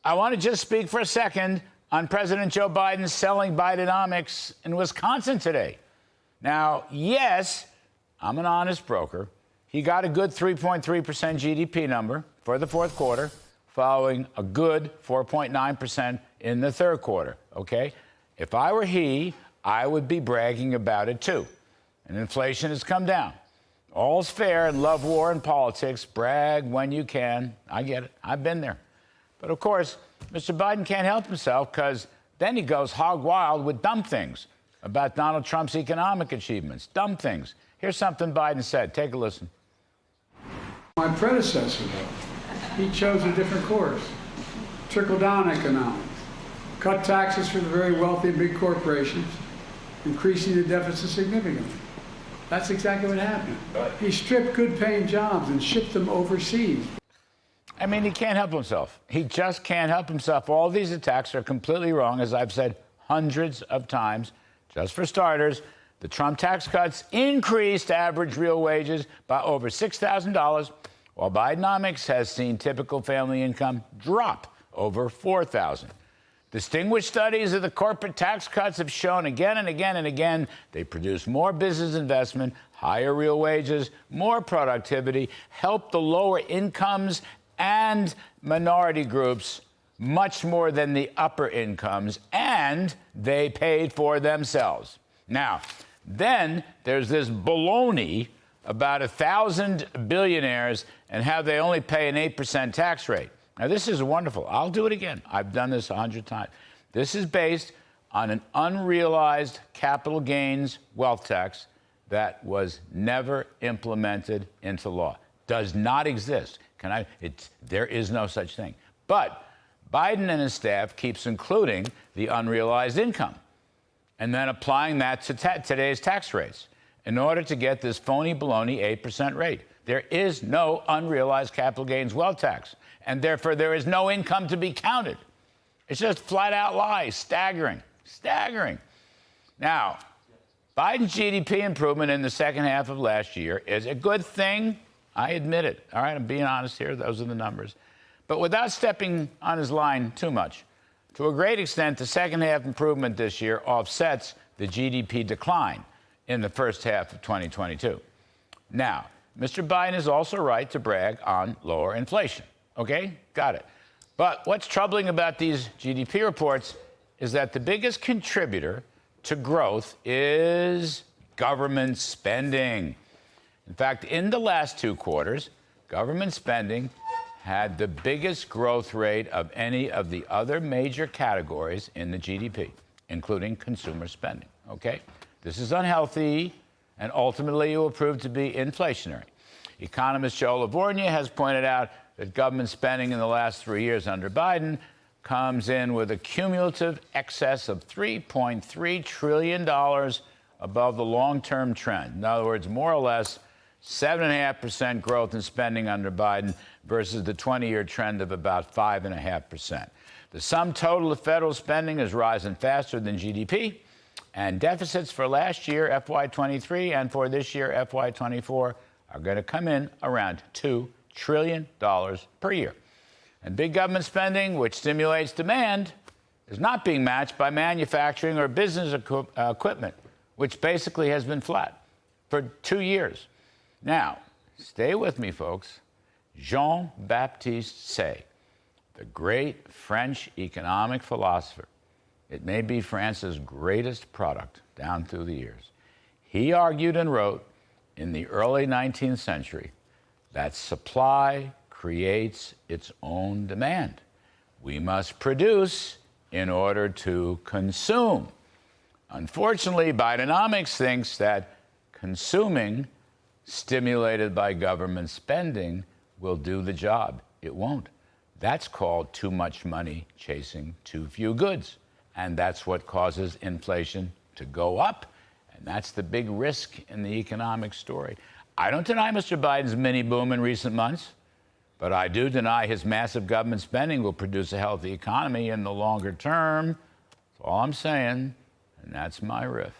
I want to just speak for a second on President Joe Biden selling Bidenomics in Wisconsin today. Now, yes, I'm an honest broker. He got a good 3.3% GDP number for the fourth quarter, following a good 4.9% in the third quarter, okay? If I were he, I would be bragging about it too. And inflation has come down. All's fair in love, war, and politics. Brag when you can. I get it. I've been there. But of course, Mr. Biden can't help himself because then he goes hog wild with dumb things about Donald Trump's economic achievements. Dumb things. Here's something Biden said. Take a listen. My predecessor, though, he chose a different course. Trickle-down economics. Cut taxes for the very wealthy and big corporations, increasing the deficit significantly. That's exactly what happened. He stripped good-paying jobs and shipped them overseas. I mean, he can't help himself. He just can't help himself. All these attacks are completely wrong, as I've said hundreds of times. Just for starters, the Trump tax cuts increased average real wages by over $6,000, while Bidenomics has seen typical family income drop over $4,000. Distinguished studies of the corporate tax cuts have shown again and again and again they produce more business investment, higher real wages, more productivity, help the lower incomes and minority groups much more than the upper incomes, and they paid for themselves. Now, then there's this baloney about 1,000 billionaires and how they only pay an 8% tax rate. Now, this is wonderful. I'll do it again. I've done this 100 times. This is based on an unrealized capital gains wealth tax that was never implemented into law. Does not exist. There is no such thing. But Biden and his staff keeps including the unrealized income and then applying that to today's tax rates in order to get this phony baloney 8% rate. There is no unrealized capital gains wealth tax, and therefore there is no income to be counted. It's just flat out lies. Staggering. Staggering. Now, Biden's GDP improvement in the second half of last year is a good thing. I admit it. All right, I'm being honest here. Those are the numbers. But without stepping on his line too much, to a great extent, the second half improvement this year offsets the GDP decline in the first half of 2022. Now, Mr. Biden is also right to brag on lower inflation. Okay? Got it. But what's troubling about these GDP reports is that the biggest contributor to growth is government spending. In fact, in the last 2 quarters, government spending had the biggest growth rate of any of the other major categories in the GDP, including consumer spending. Okay? This is unhealthy, and ultimately it will prove to be inflationary. Economist Joe Lavorgna has pointed out that government spending in the last 3 years under Biden comes in with a cumulative excess of $3.3 trillion above the long-term trend. In other words, more or less 7.5% growth in spending under Biden versus the 20-year trend of about 5.5%. The sum total of federal spending is rising faster than GDP, and deficits for last year, FY23, and for this year, FY24, are going to come in around $2 trillion per year. And big government spending, which stimulates demand, is not being matched by manufacturing or business equipment, which basically has been flat for 2 years. Now, stay with me, folks. Jean-Baptiste Say, the great French economic philosopher, it may be France's greatest product down through the years. He argued and wrote in the early 19th century that supply creates its own demand. We must produce in order to consume. Unfortunately, Bidenomics thinks that consuming stimulated by government spending will do the job. It won't. That's called too much money chasing too few goods. And that's what causes inflation to go up. And that's the big risk in the economic story. I don't deny Mr. Biden's mini boom in recent months, but I do deny his massive government spending will produce a healthy economy in the longer term. That's all I'm saying, and that's my riff.